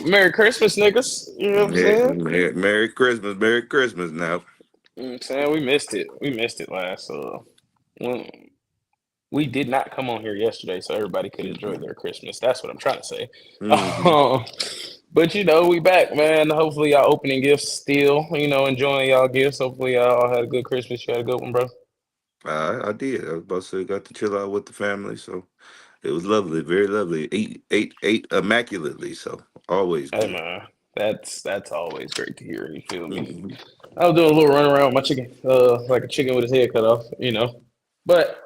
Merry Christmas, niggas. You know what I'm saying? Merry Christmas now. You know what I'm saying? We missed it. We missed it last. When we did not come on here yesterday, so everybody could enjoy their Christmas. That's what I'm trying to say. Mm-hmm. But we back, man. Hopefully, y'all opening gifts still. Enjoying y'all gifts. Hopefully, y'all had a good Christmas. You had a good one, bro. I did. I was about to say, got to chill out with the family, so it was lovely, very lovely. Ate immaculately, so always Hey, good. man. That's always great to hear. You feel me? Hmm. I was doing a little run around with my chicken, like a chicken with his head cut off. But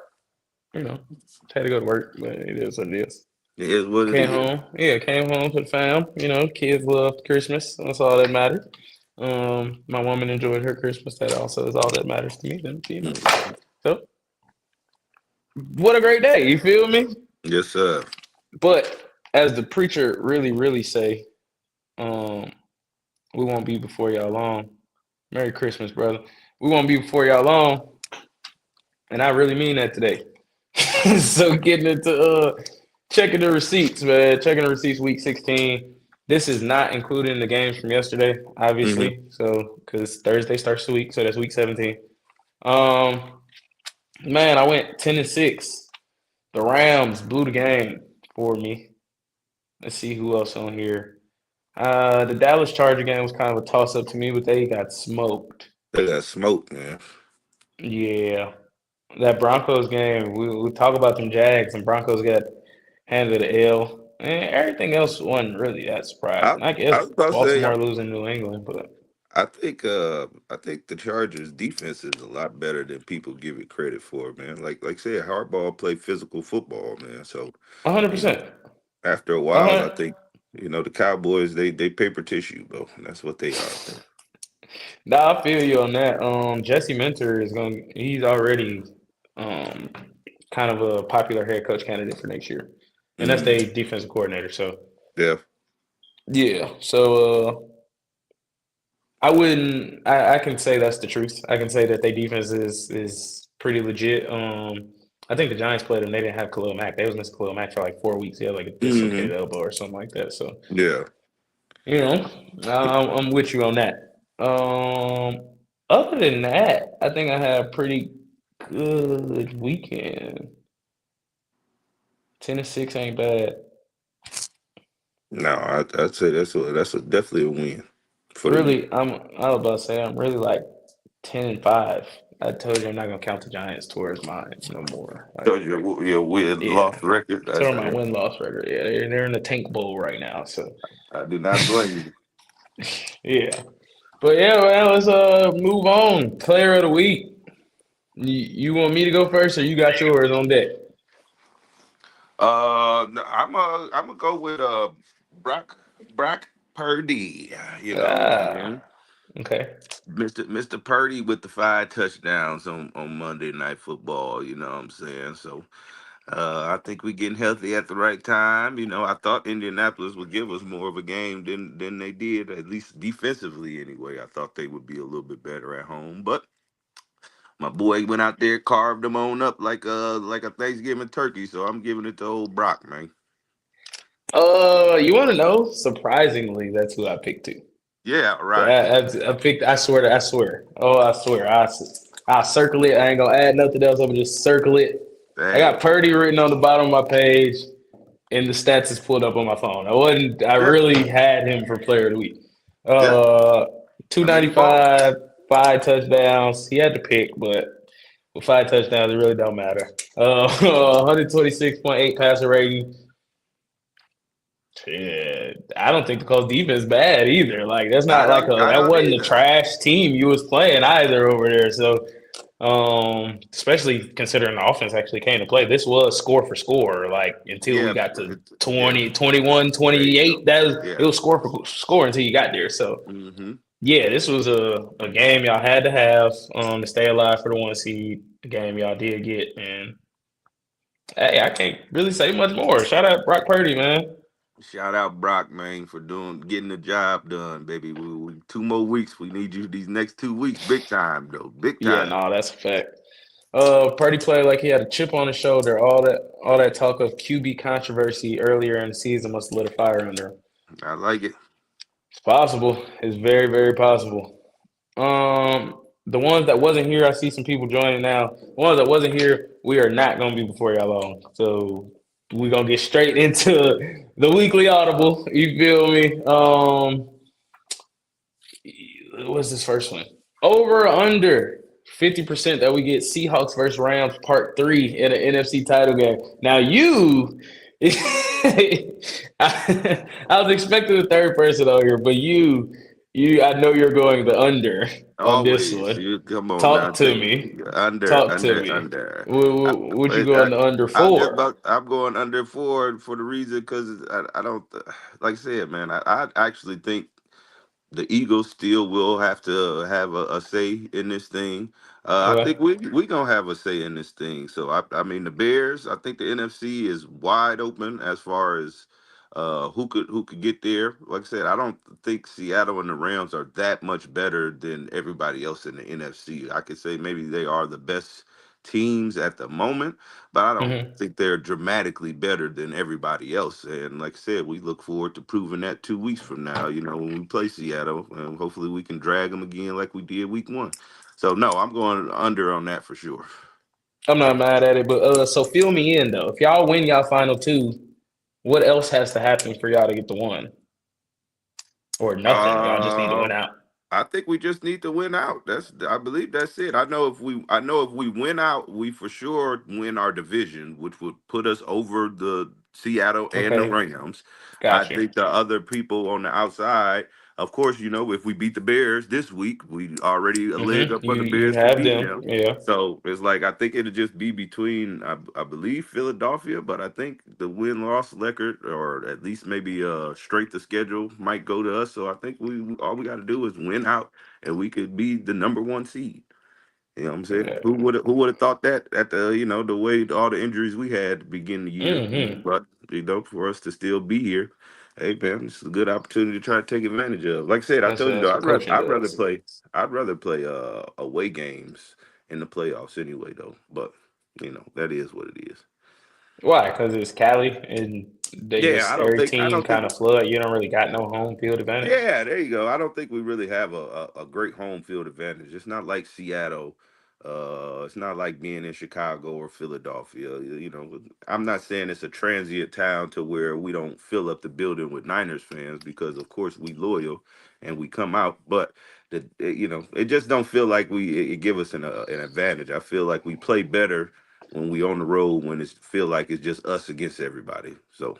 had to go to work. But it is what it is. It is what it Came is. home. Yeah, came home to the fam. Kids loved Christmas. That's all that mattered. My woman enjoyed her Christmas. That also is all that matters to me. Then. Mhm. So, what a great day. You feel me? Yes, sir. But as the preacher really, really say, um, we won't be before y'all long. Merry Christmas, brother. We won't be before y'all long, and I really mean that today. So getting into checking the receipts, man. Checking the receipts week 16. This is not including the games from yesterday, Hmm. obviously. So because Thursday starts the week, so that's week 17. Um, man, I went 10-6. The Rams blew the game for me. Let's see who else on here. The Dallas Charger game was kind of a toss up to me, but they got smoked. They got smoked, man. Yeah. That Broncos game, we talk about them Jags, and Broncos got handed the L. And everything else wasn't really that I surprising. I I guess was about to say, Baltimore losing New England, but I think the Chargers defense is a lot better than people give it credit for, man. Like I said, Harbaugh play physical football, man. So, you know, 100%. after a while, I 100. think the Cowboys they paper tissue, bro. That's what they are, bro. Nah, I feel you on that. Jesse Minter he's already um kind of a popular head coach candidate for next year. And that's Mm, the defensive coordinator. So yeah. yeah. So I can say that's the truth. I can say that their defense is pretty legit. I think the Giants played them. They didn't have Khalil Mack. They was missing Khalil Mack for like 4 weeks. He had like a dislocated Hmm. elbow or something like that. So Yeah. you know, I'm with you on that. Other than that, I think I had a pretty good weekend. 10-6 ain't bad. No, I'd say that's definitely a win for the week. Really, I was about to say I'm really like 10-5. I told you I'm not gonna count the Giants towards mine no more. So Like, your win yeah, loss record. toward my win-loss record. Yeah, they're in the tank bowl right now. So I do not blame you. yeah, but yeah, man, let's move on. Player of the week. You want me to go first, or you got yours on deck? No, I'm gonna go with Brock Purdy. You know, Ah, man. okay. Mr. Purdy with the 5 touchdowns on Monday Night Football. You know what I'm saying? So I think we're getting healthy at the right time. I thought Indianapolis would give us more of a game than they did, at least defensively anyway. I thought they would be a little bit better at home, but my boy went out there, carved them on up like a Thanksgiving turkey. So I'm giving it to old Brock, man. You want to know? Surprisingly, that's who I picked too. Yeah, So right. I picked. I swear. I swear. Oh, I swear. I circle it. I ain't gonna add nothing else. I'm gonna just circle it. I Hey, got Purdy written on the bottom of my page, and the stats is pulled up on my phone. I wasn't. I yeah, really had him for Player of the Week. yeah. Two I mean, ninety the ball. five, 5 touchdowns. He had to pick, but with 5 touchdowns, it really don't matter. 126.8 passer rating. Yeah, I don't think the Colts defense is bad either. Like that's not like I that don't wasn't a either. trash team you was playing either over there. So especially considering the offense actually came to play. This was score for score, like until we Yeah, got to yeah. 20, 21, There you go. 28. It Yeah. was score for score until you got there. So Hmm. yeah, this was a game y'all had to have to stay alive for the 1 seed. The game y'all did get, and hey, I can't really say much more. Shout out Brock Purdy, man. Shout out Brock, man, for getting the job done, baby. We 2 more weeks. We need you these next 2 weeks, big time though, big Yeah, time. no, that's a fact. Purdy played like he had a chip on his shoulder. All that talk of QB controversy earlier in the season must have lit a fire under him. I like it. Possible. It's very, very possible. The ones that wasn't here, I see some people joining now. The ones that wasn't here, we are not gonna be before y'all long. So we're gonna get straight into the weekly audible. You feel me? What's this first one? Over or under 50% that we get Seahawks versus Rams part 3 in an NFC title game. Now you I was expecting the third person on here, but I know you're going the under on this Always. one. You come on now. Talk to Take me. under, Talk to under, me. under. What you I, going the under I'm just for? about. I'm going under for the reason because I don't like I said, man. I actually think the Eagles still will have to have a say in this thing. I Okay. think we gonna have a say in this thing. So I mean the Bears. I think the NFC is wide open as far as who could get there. Like I said, I don't think Seattle and the Rams are that much better than everybody else in the NFC. I could say maybe they are the best teams at the moment, but I don't Hmm. think they're dramatically better than everybody else. And like I said, we look forward to proving that 2 weeks from now. When we play Seattle, and hopefully we can drag them again like we did week 1. So no, I'm going under on that for sure. I'm not mad at it, but so fill me in though. If y'all win y'all final two, what else has to happen for y'all to get the one? Or nothing. Y'all just need to Uh, win out. I think we just need to win out. I believe that's it. I know if we win out, we for sure win our division, which would put us over the Seattle and the Okay. Rams. I Gotcha. think the other people on the outside, of course, if we beat the Bears this week, we already a leg up for the You Bears to have beat them. them. Yeah. So it's like I think it'll just be between I believe Philadelphia, but I think the win loss record or at least maybe straight the schedule might go to us. So I think we all we got to do is win out, and we could be the number 1 seed. You know what I'm saying? Yeah. Who would have thought that at the way all the injuries we had to begin the year, Hmm. but for us to still be here, hey man, it's a good opportunity to try to take advantage of. Like I said, I told you That's though, what coaching does. I'd rather play away games in the playoffs anyway though. But that is what it is. Why? Because it's Cali and they Yeah, just every I team don't think kind of flood. You don't really got no home field advantage. Yeah, there you go. I don't think we really have a great home field advantage. It's not like Seattle. It's not like being in Chicago or Philadelphia. I'm not saying it's a transient town to where we don't fill up the building with Niners fans because, of course, we loyal and we come out. But it just don't feel like it give us an advantage. I feel like we play better when we on the road when it feel like it's just us against everybody. So.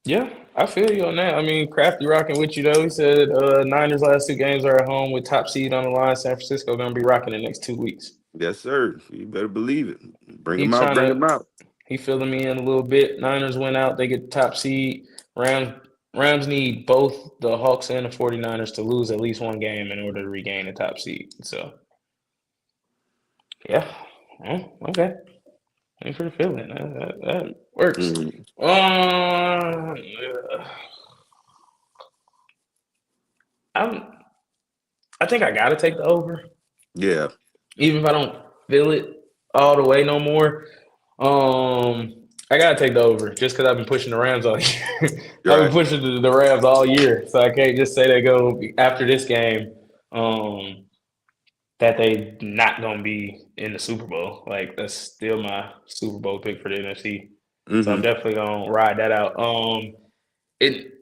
Yeah, I feel you on that. I mean, Crafty rocking with you though. He said Niners last two games are at home with top seed on the line. San Francisco gonna be rocking the next 2 weeks. Yes, sir. You better believe it. Bring He them out. trying Bring to them out. he filling me in a little bit. Niners went out, they get the top seed. Rams need both the Hawks and the 49ers to lose at least one game in order to regain the top seed. So yeah. Okay. Thanks for the feeling. That works. Mhm. Uh, I'm I think I gotta take the over. Yeah. Even if I don't feel it all the way no more. I gotta take the over just because I've been pushing the Rams all year. I've been Right. pushing the Rams all year, so I can't just say they go after this game that they not gonna be in the Super Bowl. Like that's still my Super Bowl pick for the NFC. So I'm Hmm. definitely gonna ride that out. It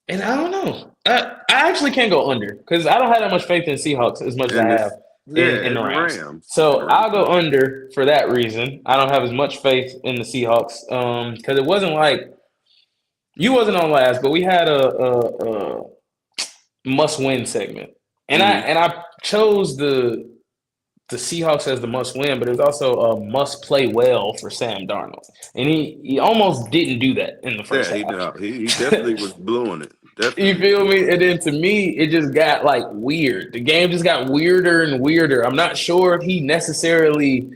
and I don't know. I actually can't go under because I don't have that much faith in Seahawks as much as I And have this, in yeah, the and the Rams. Rams, So I'll go under for that reason. I don't have as much faith in the Seahawks because it wasn't like you wasn't on last, but we had a must win segment, and I Hmm. and I chose the Seahawks as the must win, but it was also a must play well for Sam Darnold, and he almost didn't do that in the first Yeah, he half. know he definitely was blowing it. You Definitely feel was me? blowing And then to me, it just got like weird. The game just got weirder and weirder. I'm not sure if he necessarily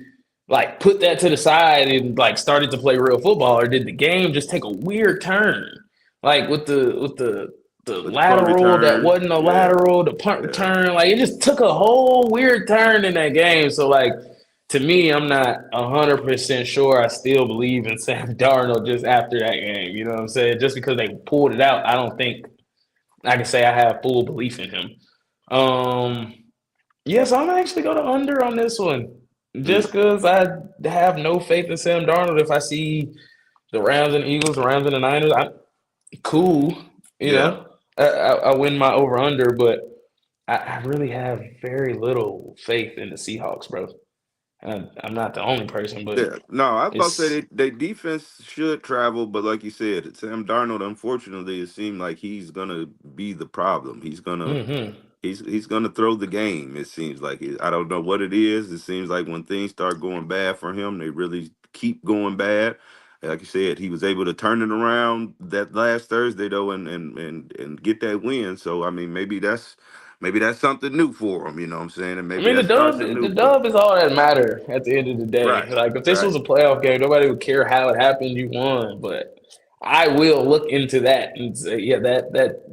like put that to the side and like started to play real football, or did the game just take a weird turn? Like with the with the punt lateral that return. wasn't a Yeah, lateral, the punt yeah. return, like it just took a whole weird turn in that game. So like to me, I'm not 100% sure. I still believe in Sam Darnold just after that game. You know what I'm saying? Just because they pulled it out, I don't think I can say I have full belief in him. Um, yes, I'm actually going to under on this one, just Mm, because I have no faith in Sam Darnold. If I see the Rams and Eagles, the Rams and the Niners, I'm cool. You yeah. know, I win my over under, but I really have very little faith in the Seahawks, bro. And I'm not the only person, but Yeah, no, I was about to say it's they defense should travel, but like you said, Sam Darnold, unfortunately, it seemed like he's gonna be the problem. hmm He's gonna throw the game. It seems like I don't know what it is. It seems like when things start going bad for him, they really keep going bad. Like you said, he was able to turn it around that last Thursday though, and get that win. So I mean, maybe that's something new for him. You know what I'm saying? And I maybe mean, that starts a the new. dub is all that matter at the end of the day. Right, Like, if this right. was a playoff game, nobody would care how it happened. You won, but I will look into that and say, yeah, that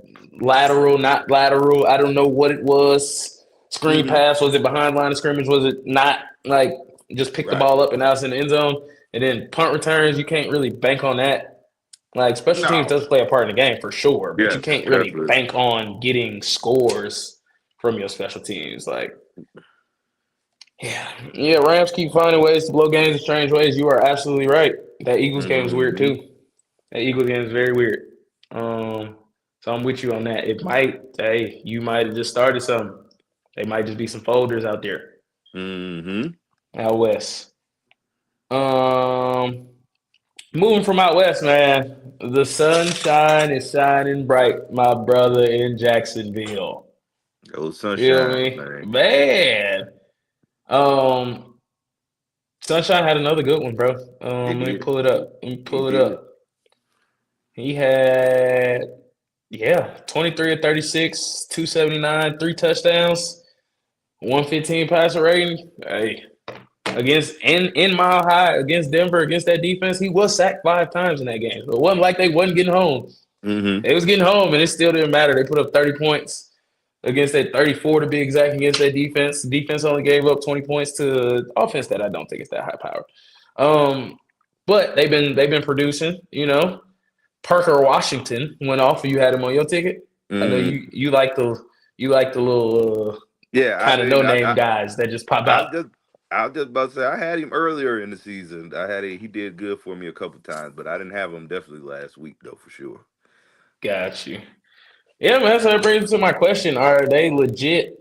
lateral, not lateral. I don't know what it was. Screen Hmm. pass, was it behind line of scrimmage? Was it not, like, just pick the Right. ball up and now it's in the end zone? And then punt returns, you can't really bank on that. Like, special teams No. does play a part in the game for sure, but you Yes, can't really definitely. bank on getting scores from your special teams. Like, yeah, Rams keep finding ways to blow games in strange ways. You are absolutely right. That Eagles game was weird Hmm. too. That Eagles game is very weird. Um, so I'm with you on that. It might, hey, you might have just started something. They might just be some folders out there Hmm. out west. Um, Moving from out west, man. The sunshine is shining bright, my brother in Jacksonville. Oh, Feel sunshine, me, man. man. Um, Sunshine had another good one, bro. He Let me did. pull it up. Let me He pull it did. up. He had, yeah, 23 of 36, 279, three touchdowns, 115 passer rating. Hey, against in Mile High against Denver against that defense, he was sacked 5 times in that game. So it wasn't like they wasn't getting home. Hmm. They was getting home, and it still didn't matter. They put up 30 points against that 34 to be exact against that defense. The defense only gave up 20 points to offense that I don't think is that high powered. Um, but they've been producing. Parker Washington went off. You had him on your ticket. I know Hmm. you like the little Yeah, I kind of mean, no name guys that just pop I out. just, I was just about to say, I had him earlier in the season. He did good for me a couple times, but I didn't have him definitely last week though, for sure. Got you. Yeah, man. So that brings me to my question: are they legit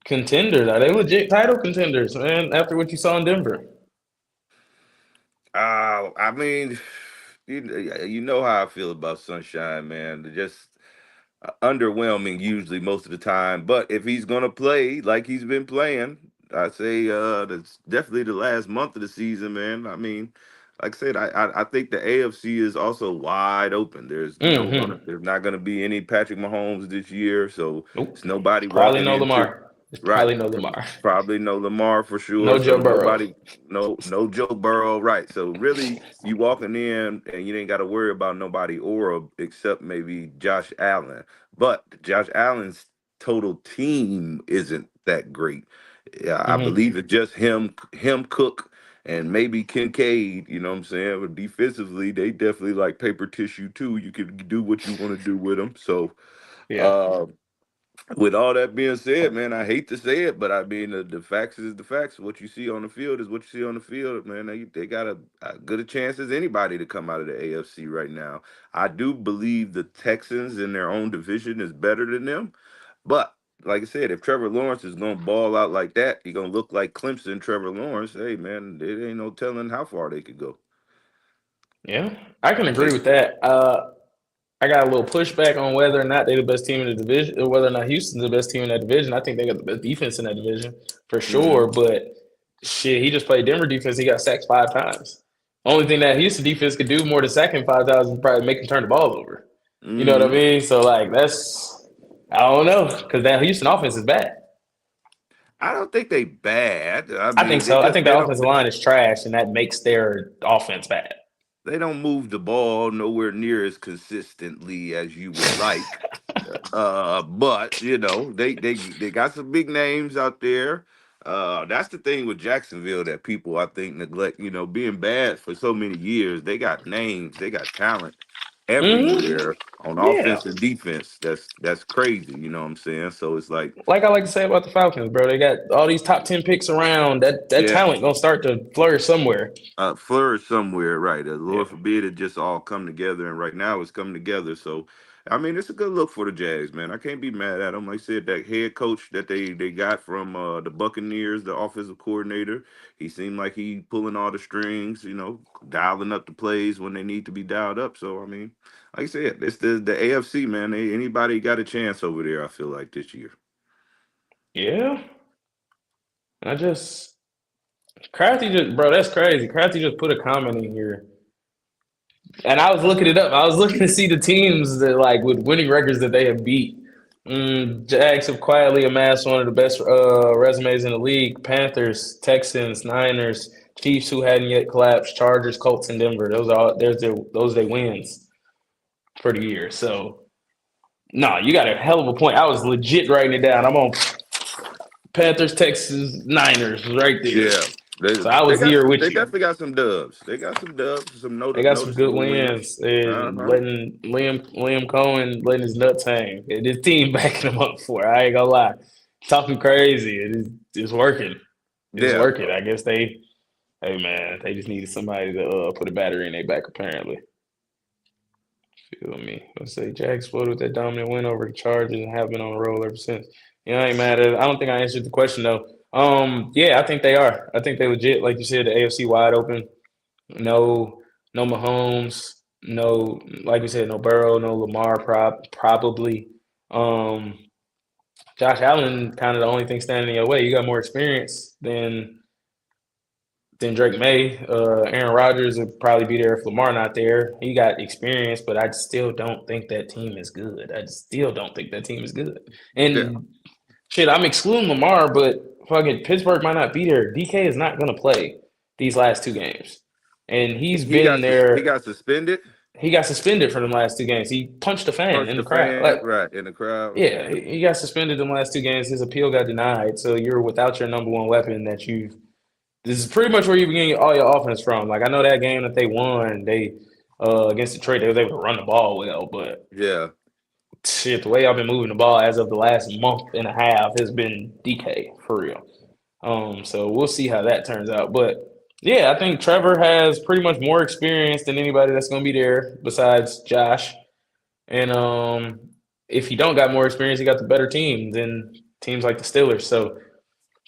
contenders? Are they legit title contenders, man? After what you saw in Denver. I mean, you know how I feel about Sunshine, man. They're just underwhelming usually most of the time. But if he's gonna play like he's been playing, I say that's definitely the last month of the season, man. I mean, like I said, I think the AFC is also wide open. Mm-hmm. There's not gonna be any Patrick Mahomes this year, so Nope. it's nobody Probably walking no into. Lamar. It's Right. probably no Lamar. Probably no Lamar for sure. No So Joe Burrow. nobody, no Joe Burrow. Right. So really, you walking in and you ain't got to worry about nobody or except maybe Josh Allen. But Josh Allen's total team isn't that great. Yeah, I Mm-hmm. believe it's just him, Cook, and maybe Kincaid. You know what I'm saying? But defensively, they definitely like paper tissue too. You can do what you want to do with them. So. Yeah. Uh, with all that being said, man, I hate to say it, but I mean the facts is the facts. What you see on the field is what you see on the field, man. They got a good a chance as anybody to come out of the AFC right now. I do believe the Texans in their own division is better than them, but like I said, if Trevor Lawrence is gonna ball out like that, he's gonna look like Clemson. Trevor Lawrence, hey man, there ain't no telling how far they could go. Yeah. I can agree They, with that. I got a little pushback on whether or not they're the best team in the division, or whether or not Houston's the best team in that division. I think they got the best defense in that division for mm-hmm, sure. But shit, he just played Denver defense. He got sacked 5 times. Only thing that Houston defense could do more than sacking 5 times is probably make him turn the ball over. You know what I mm-hmm. mean? So like that's I don't know because that Houston offense is bad. I don't think they bad. I I think mean, so. I think they the don't. offensive line is trash, and that makes their offense bad. They don't move the ball nowhere near as consistently as you would like. But they got some big names out there. That's the thing with Jacksonville that people I think neglect. You know, being bad for so many years, they got names, they got talent. Mm-hmm. everywhere on Yeah. offense and defense. That's crazy. You know what I'm saying? So it's like, Like I like to say about the Falcons, bro, they got all these top 10 picks around. That yeah, talent gonna start to flourish somewhere. flourish somewhere, right? Yeah. Lord forbid it just all come together, and right now it's coming together. So, I mean, it's a good look for the Jags, man. I can't be mad at them. Like I said, that head coach that they got from the Buccaneers, the offensive coordinator, he seemed like he pulling all the strings, dialing up the plays when they need to be dialed up. So, I mean, like I said, it's the AFC, man. Anybody got a chance over there? I feel like this year. Yeah. I just Crafty just bro, that's crazy. Crafty just put a comment in here. And I was looking it up. I was looking to see the teams that like with winning records that they have beat. Jags have quietly amassed one of the best resumes in the league. Panthers, Texans, Niners, Chiefs, who hadn't yet collapsed, Chargers, Colts, and Denver. Those they wins for the year. So no, you got a hell of a point. I was legit writing it down. I'm on Panthers, Texans, Niners right there. Yeah, they So I they was got here they with you. definitely got some dubs. They got some dubs, some They got some good noticeable wins. wins. Uh And huh. letting Liam Cohen letting his nuts hang. And his team backing him up for it. I ain't gonna lie. Talking crazy. It's working. It's Yeah. working. I guess hey man, they just needed somebody to put a battery in their back apparently. Feel me. Let's say Jags exploded with that dominant win over the Chargers and have been on the roll ever since. I ain't mad at it. I don't think I answered the question though. Yeah, I think they are. I think they legit, like you said, the AFC wide open. No, no Mahomes. No, like we said, no Burrow, no Lamar. Probably. Um, Josh Allen, kind of the only thing standing in your way. You got more experience than Drake May. Aaron Rodgers would probably be there if Lamar not there. He got experience, but I still don't think that team is good. I still don't think that team is good. Yeah. And shit, I'm excluding Lamar, but fucking Pittsburgh might not be there. DK is not going to play these last two games, and he's been He there. got suspended, He got suspended for them last two games. He punched a fan punched in the the crowd. Like, fan right in the crowd. yeah, he got suspended in the last two games. His appeal got denied. So you're without your number one weapon that you. This is pretty much where you're getting all your offense from. Like I know that game that they won, they against Detroit, they was able to run the ball well, but Yeah. shit, the way I've been moving the ball as of the last month and a half has been DK for real. So we'll see how that turns out. But yeah, I think Trevor has pretty much more experience than anybody that's going to be there besides Josh. And if he don't got more experience, he got the better team than teams like the Steelers. So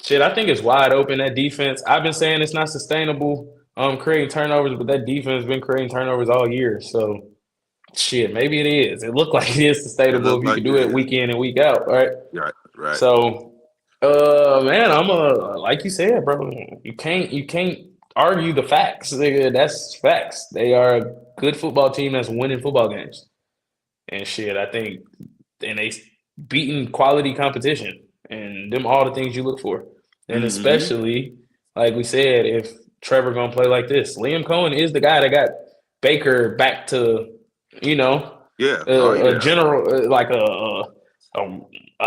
shit, I think it's wide open. That defense, I've been saying it's not sustainable. Creating turnovers, but that defense has been creating turnovers all year. So shit, maybe it is. It looked like it is It sustainable looked if you like could it do it is. week in and week out, right? Right. Right. So, man, I'm like you said, bro. You can't argue the facts. That's facts. They are a good football team that's winning football games. And shit, I think, and they beating quality competition and them all the things you look for. And Mm-hmm. especially, like we said, if Trevor gonna play like this, Liam Cohen is the guy that got Baker back to, you know, Yeah. Oh a yeah. general like a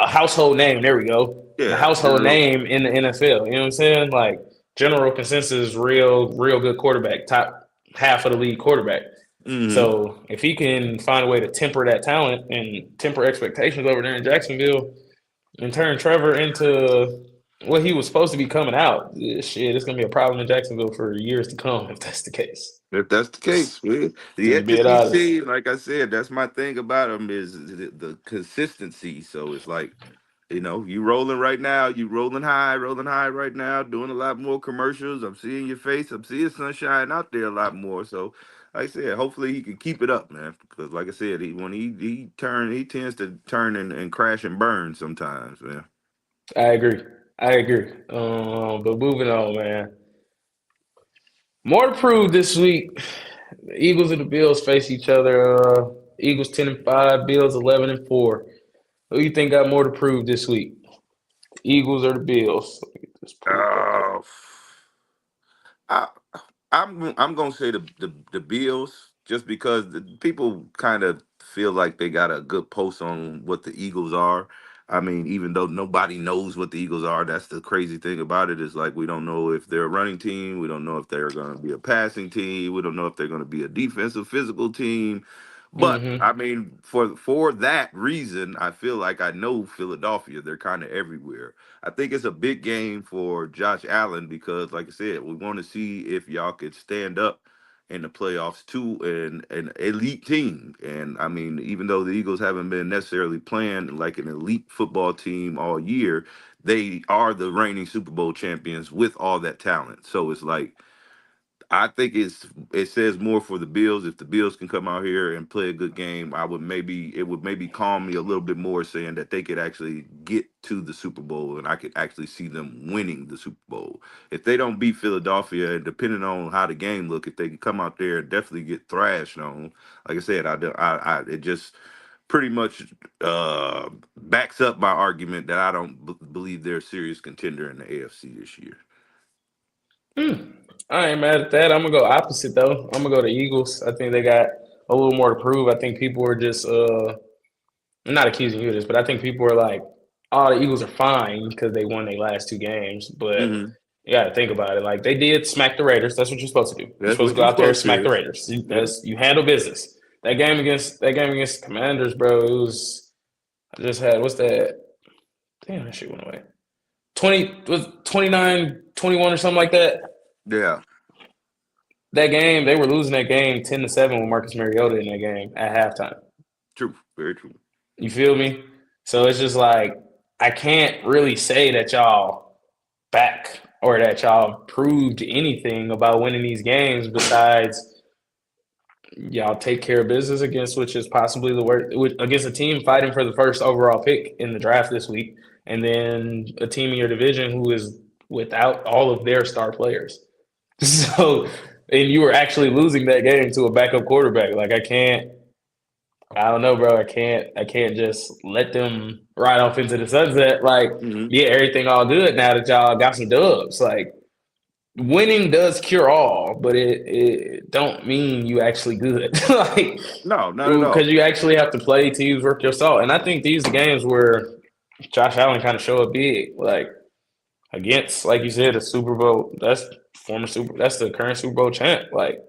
household name. There we go, a Yeah. household General. name in the NFL. You know what I'm saying? Like general consensus, real good quarterback, top half of the league quarterback. Mm-hmm. So if he can find a way to temper that talent and temper expectations over there in Jacksonville and turn Trevor into what he was supposed to be coming out, shit, it's gonna be a problem in Jacksonville for years to come if that's the case. If that's the case, we Just yet to being be honest. seen. Like I said, that's my thing about him is the consistency. So it's like, you rolling right now, you rolling high right now, doing a lot more commercials. I'm seeing your face, I'm seeing sunshine out there a lot more. So, like I said, hopefully he can keep it up, man. Because like I said, when he tends to turn and crash and burn sometimes, man. I agree. I agree. But moving on, man. More to prove this week. The Eagles and the Bills face each other. Eagles 10-5, Bills 11-4. Who you think got more to prove this week? Eagles or the Bills? Let me get this pulled up. Uh, I, I'm gonna say the Bills just because the people kind of feel like they got a good post on what the Eagles are. I mean, even though nobody knows what the Eagles are, that's the crazy thing about it is like we don't know if they're a running team, we don't know if they're going to be a passing team, we don't know if they're going to be a defensive physical team. But Mm-hmm. I mean, for that reason, I feel like I know Philadelphia. They're kind of everywhere. I think it's a big game for Josh Allen because, like I said, we want to see if y'all could stand up in the playoffs to an elite team. And I mean, even though the Eagles haven't been necessarily playing like an elite football team all year, they are the reigning Super Bowl champions with all that talent. So it's like I think it says more for the Bills. If the Bills can come out here and play a good game, it would maybe calm me a little bit more, saying that they could actually get to the Super Bowl and I could actually see them winning the Super Bowl. If they don't beat Philadelphia, and depending on how the game look, if they can come out there and definitely get thrashed on, like I said, it just pretty much backs up my argument that I don't believe they're a serious contender in the AFC this year. I ain't mad at that. I'm gonna go opposite though. I'm gonna go to Eagles. I think they got a little more to prove. I think people are just I'm not accusing you of this, but I think people are like, oh, the Eagles are fine because they won their last two games. But Hmm. you gotta think about it. Like they did smack the Raiders. That's what you're supposed to do. You're That's supposed to what go you're out there and supposed smack to. the Raiders. Yeah. You handle business. That game against Commanders, bro, it was I just had what's that? Damn, that shit went away. 29-21 or something like that. Yeah. That game, they were losing that game 10-7 with Marcus Mariota in that game at halftime. True. Very true. You feel me? So it's just like I can't really say that y'all back or that y'all proved anything about winning these games besides y'all take care of business against which is possibly the worst against a team fighting for the first overall pick in the draft this week, and then a team in your division who is without all of their star players. So, and you were actually losing that game to a backup quarterback. Like I don't know, bro. I can't just let them ride off into the sunset. Like, Hmm. yeah, everything all good now that y'all got some dubs. Like, winning does cure all, but it don't mean you actually good. Like, No, not at because all. you actually have to play teams worth your salt. And I think these are games where Josh Allen kind of show up big, like against, like you said, a Super Bowl. That's the current Super Bowl champ. Like,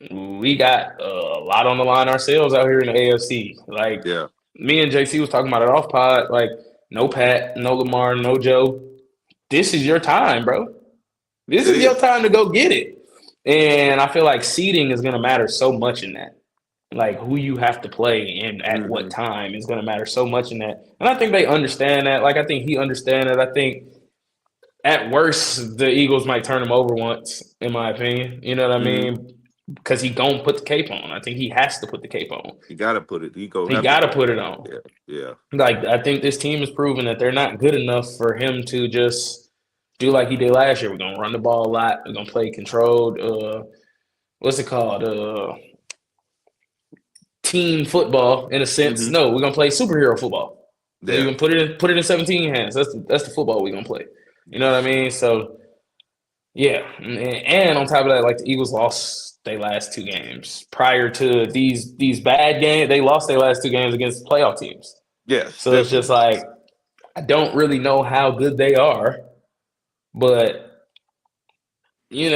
we got a lot on the line ourselves out here in the AFC. Like Yeah. me and JC was talking about it off pod. Like no Pat, no Lamar, no Joe. This is your time, bro. This It is your is. time to go get it. And I feel like seeding is going to matter so much in that. Like who you have to play and at what Hmm. time is going to matter so much in that. And I think they understand that. Like I think he understands that. I think at worst the Eagles might turn him over once, in my opinion. You know what I Hmm. mean? Because he gonna put the cape on. I think he has to put the cape on. You gotta put it. You gonna He have to got to put it put it on. on. Yeah. Yeah. Like I think this team has proven that they're not good enough for him to just do like he did last year. We're gonna run the ball a lot. We're gonna play controlled. What's it called? Team football in a sense. Hmm. No, we're gonna play superhero football. So you Yeah. can put it in 17 hands. That's the football we're gonna play. You know what I Yes. mean? So yeah, and on top of that, like the Eagles lost their last two games prior to these bad games. They lost their last two games against playoff teams. Yes. So it's just Definitely. like I don't really know how good they are, but we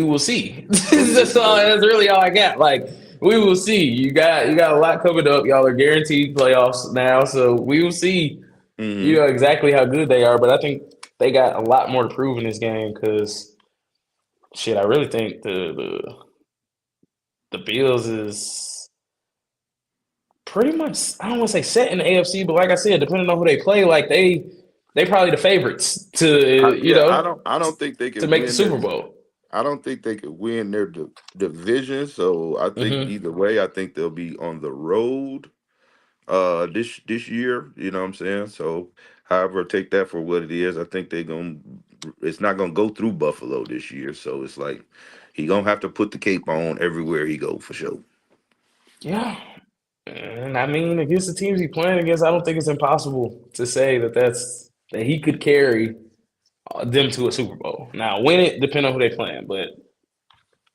will see. We'll see. That's really all I got. Like we will see. You got a lot coming up. Y'all are guaranteed playoffs now, so we will see. You Hmm. know exactly how good they are, but I think they got a lot more to prove in this game because shit, I really think the Bills is pretty much I don't want to say set in the AFC, but like I said, depending on who they play, like they probably the favorites to Yeah. I don't think they to can make the win Super their. Bowl. I don't think they could win their division. So I think Hmm. either way, I think they'll be on the road this year, you know what I'm saying? So however take that for what it is. I think it's not gonna go through Buffalo this year. So it's like he gonna have to put the cape on everywhere he go for sure. Yeah, and I mean against the teams he playing against, I don't think it's impossible to say that he could carry them to a Super Bowl. Now win it depending on who they playing, but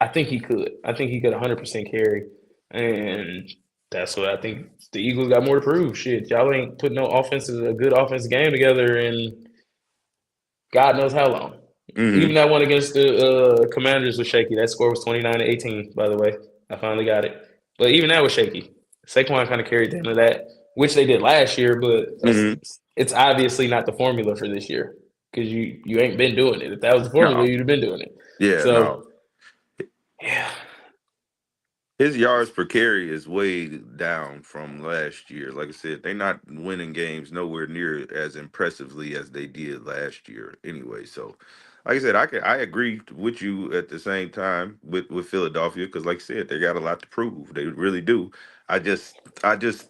I think he could. I think he could 100% carry, and that's what I think. The Eagles got more to prove. Shit, y'all ain't putting no a good offensive game together in God knows how long. Even Hmm. that one against the Commanders was shaky. That score was 29-18, by the way. I finally got it. But even that was shaky. Saquon kind of carried them to that, which they did last year, but Mm-hmm. it's obviously not the formula for this year because you ain't been doing it. If that was the formula, No. you'd have been doing it. Yeah, no. So, yeah. His yards per carry is way down from last year. Like I said, they're not winning games nowhere near as impressively as they did last year. Anyway, so like I said, I agree with you at the same time with Philadelphia because, like I said, they got a lot to prove. They really do. I just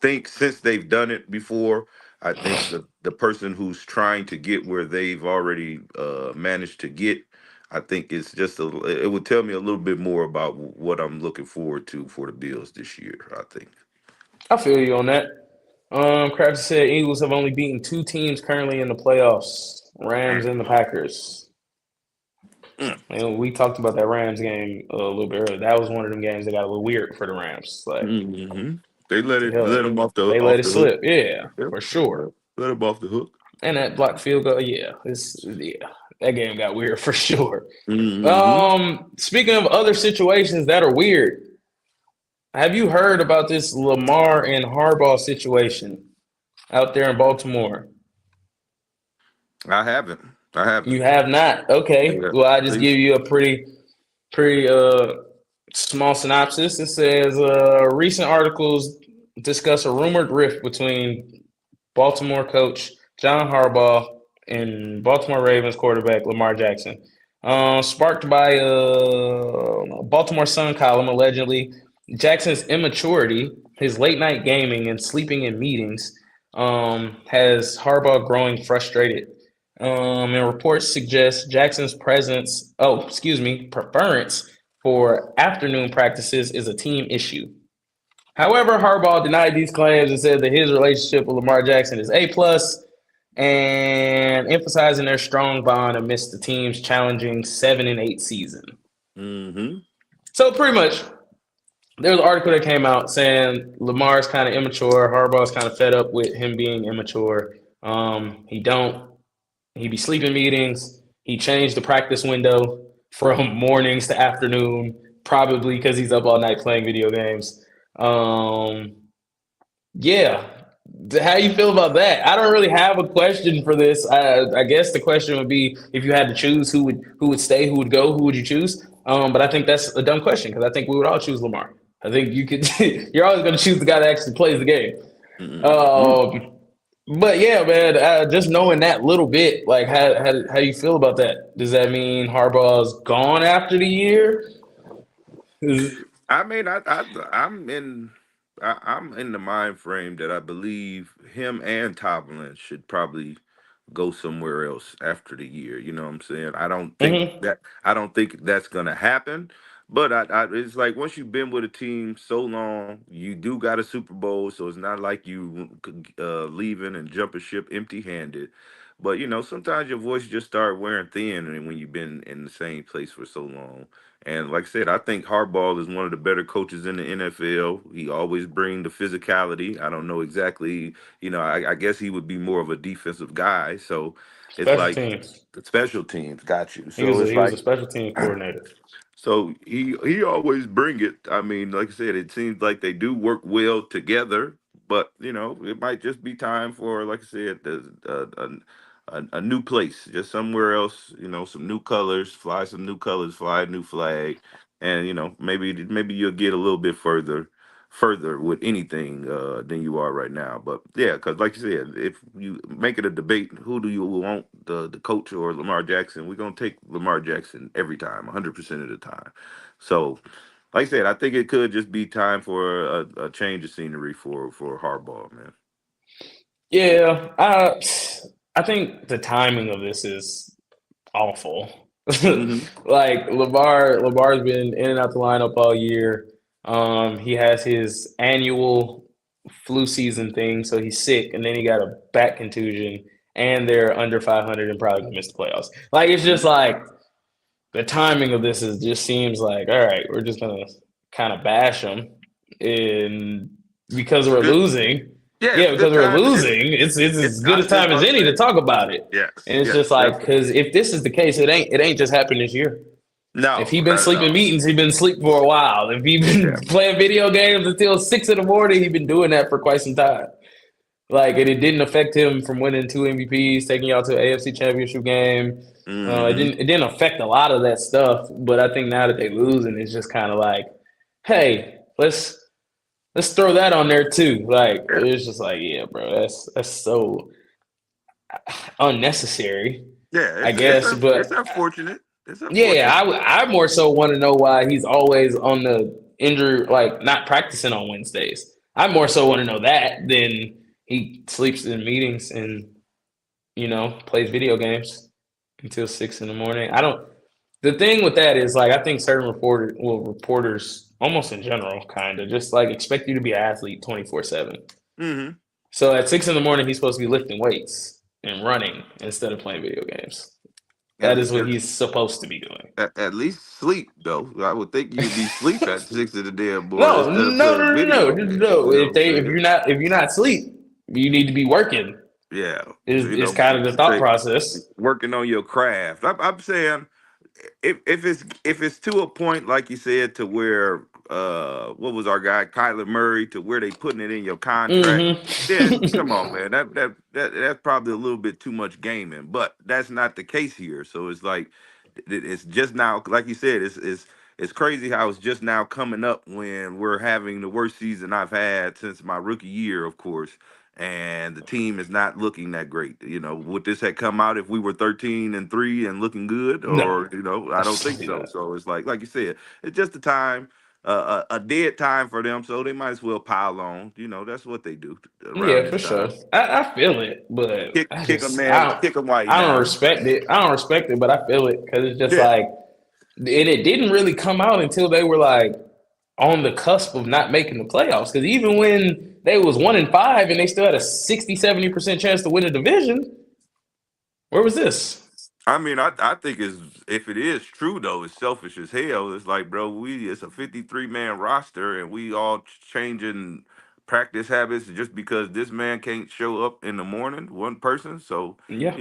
think since they've done it before, I think the person who's trying to get where they've already managed to get, I think it's just it would tell me a little bit more about what I'm looking forward to for the Bills this year, I think. I feel you on that. Crafty said Eagles have only beaten two teams currently in the playoffs, Rams and the Packers. Mm. And we talked about that Rams game a little bit earlier. That was one of them games that got a little weird for the Rams. Like, Mm-hmm. They let the it hell, let them they let off it the hook. slip. Yeah, Yep. for sure. Let them off the hook. And that blocked field goal, that game got weird for sure. Mm-hmm. Speaking of other situations that are weird, have you heard about this Lamar and Harbaugh situation out there in Baltimore? I haven't. I haven't. You have not. Okay. Yeah. Well, I just Please. give you a pretty small synopsis. It says recent articles discuss a rumored rift between Baltimore coach John Harbaugh and Baltimore Ravens quarterback Lamar Jackson. Sparked by a Baltimore Sun column allegedly Jackson's immaturity, his late night gaming, and sleeping in meetings has Harbaugh growing frustrated. And reports suggest Jackson's preference for afternoon practices is a team issue. However, Harbaugh denied these claims and said that his relationship with Lamar Jackson is A plus, and emphasizing their strong bond amidst the team's challenging 7-8 season. Mm-hmm. So pretty much, there was an article that came out saying Lamar's kind of immature. Harbaugh's kind of fed up with him being immature. He be sleeping meetings. He changed the practice window from mornings to afternoon, probably because he's up all night playing video games. Yeah. How you feel about that? I don't really have a question for this. I guess the question would be if you had to choose who would stay, who would go, who would you choose? But I think that's a dumb question because I think we would all choose Lamar. I think you could. You're always going to choose the guy that actually plays the game. Mm-hmm. But yeah, man, just knowing that little bit, like how you feel about that? Does that mean Harbaugh's gone after the year? I mean, I'm in the mind frame that I believe him and Tomlin should probably go somewhere else after the year. You know what I'm saying? Mm-hmm. I don't think that's gonna happen. But it's like once you've been with a team so long, you do got a Super Bowl, so it's not like you leaving and jumping ship empty-handed. But sometimes your voice just start wearing thin, and when you've been in the same place for so long. And like I said, I think Harbaugh is one of the better coaches in the NFL. He always bring the physicality. I don't know exactly, I guess he would be more of a defensive guy. So it's Special like teams. the special teams got you. He So was a, it's he was a like special team coordinator. so he always bring it. I mean, like I said, it seems like they do work well together. But it might just be time for, like I said, a new place, just somewhere else. Some new colors, fly some new colors, fly a new flag, and maybe you'll get a little bit further with anything than you are right now. But yeah, because like you said, if you make it a debate, who do you want, the coach or Lamar Jackson? We're gonna take Lamar Jackson every time, 100% of the time. So, like I said, I think it could just be time for a change of scenery for Harbaugh, man. Yeah, I think the timing of this is awful. Hmm. Like Lamar's been in and out the lineup all year. He has his annual flu season thing, so he's sick, and then he got a back contusion, and they're under 500 and probably gonna miss the playoffs. Like it's just like the timing of this is just seems like all right, we're just gonna kind of bash them, and because It's a we're good, losing. yeah, it's Yeah, a because good we're time. losing. It's It's as good I a was just time as about to any to say, talk about it. yes, And it's just yes, like definitely. because if this is the case, it ain't just happened this year. No, If he been not at sleeping all. meetings, he been asleep for a while. If he been Yeah. playing video games until 6 in the morning, he been doing that for quite some time. Like, and it didn't affect him from winning 2 MVPs, taking y'all to an AFC Championship game. It Mm-hmm. didn't affect a lot of that stuff. But I think now that they losing, it's just kind of like, hey, let's throw that on there too. Like, Yeah. it's just like, yeah, bro, that's so unnecessary, Yeah. I guess. It's But unfortunate. It's yeah, unfortunate. I more so want to know why he's always on the injury, like not practicing on Wednesdays. I more so want to know that than he sleeps in meetings and plays video games until 6 in the morning. I don't. The thing with that is like I think certain reporters almost in general kind of just like expect you to be an athlete 24/7. Mm-hmm. So at 6 in the morning, he's supposed to be lifting weights and running instead of playing video games. At, That is what at, he's supposed to be doing. at least sleep though. I would think you'd be sleep at 6 of the damn morning No, instead of no, playing no, no, no, video games. no. You know what I'm If saying? you're not asleep, you need to be working. Yeah. Is kind of the thought Say, process. working on your craft. I'm saying if it's to a point like you said to where what was our guy Kyler Murray to where they putting it in your contract, then come on, Mm-hmm. man. That's probably a little bit too much gaming. But that's not the case here. So it's like it's just now, like you said, it's crazy how it's just now coming up when we're having the worst season I've had since my rookie year, of course, and the team is not looking that great. Would this have come out if we were 13-3 and looking good, No, or I don't think absolutely so. not. So it's like you said, it's just a time, a dead time for them. So they might as well pile on. That's what they do around Yeah, this for sure. time. I feel it, but Kick a man I don't now. respect it. I don't respect it, but I feel it because it's just Yeah. like, and it didn't really come out until they were like on the cusp of not making the playoffs. Because even when they was 1-5 and they still had a 60-70% chance to win the division, where was this? I mean, I think if it is true though, it's selfish as hell. It's like, bro, it's a 53-man roster and we all changing practice habits just because this man can't show up in the morning, one person. So, Yeah,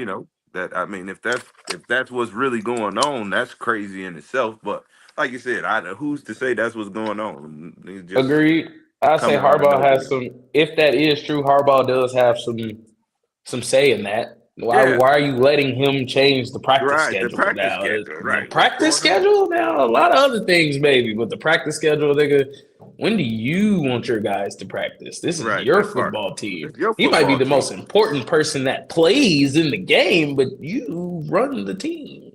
that I mean, if that's what's really going on, that's crazy in itself. But like you said, who's to say that's what's going on? It's just agreed. I say coming out of Harbaugh has nowhere. some. If that is true, Harbaugh does have some say in that. Yeah, Why are you letting him change the practice right. The schedule practice now? schedule, The right. What's practice going on? schedule now, a lot of other things maybe, but the practice schedule, nigga. When do you want your guys to practice? This is Right, your that part. football team. It's your He might be football the team. most important person that plays in the game, but you run the team.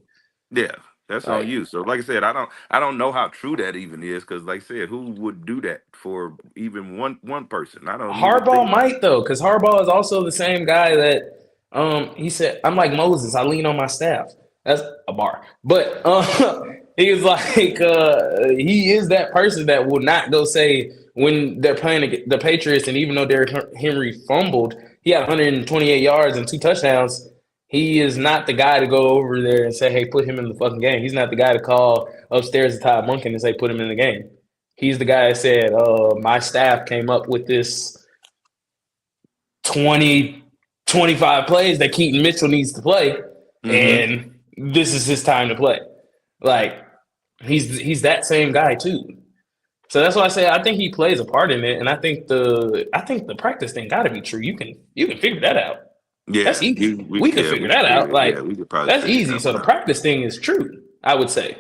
Yeah, that's on Like you. So, like I said, I don't know how true that even is because, like I said, who would do that for even one person? I don't even Harbaugh think. might though, because Harbaugh is also the same guy that he said, I'm like Moses, I lean on my staff. That's a bar. But he was like he is that person that will not go say when they're playing the Patriots, and even though Derrick Henry fumbled, he had 128 yards and 2 touchdowns. He is not the guy to go over there and say, hey, put him in the fucking game. He's not the guy to call upstairs to Todd Monken and say, put him in the game. He's the guy that said, my staff came up with this 20, 25 plays that Keaton Mitchell needs to play, Mm-hmm. and this is his time to play. Like he's that same guy too. So that's why I say I think he plays a part in it, and I think the practice thing got to be true. You can figure that out. That's Yeah, easy. We could we figure could that out. figure. Like Yeah, we could probably that's figure easy. that So one the out. practice thing is true, I would say.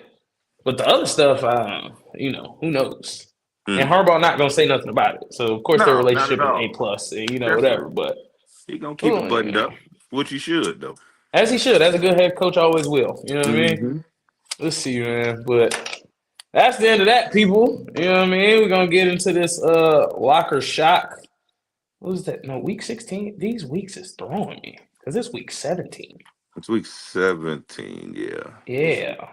But the other stuff, who knows? And Mm. Harbaugh not gonna say nothing about it. So of course their No, not at relationship is A all. plus, and whatever. Definitely, But he gonna keep it buttoned oh, up, which he should though. as he should, as a good head coach always will. You know what I mean? Mm-hmm. Let's see, man. But that's the end of that, people. You know what I mean? We're gonna get into this locker shock. What was that? No, week 16. These weeks is throwing me. Because it's week 17. It's week 17. Yeah, Yeah.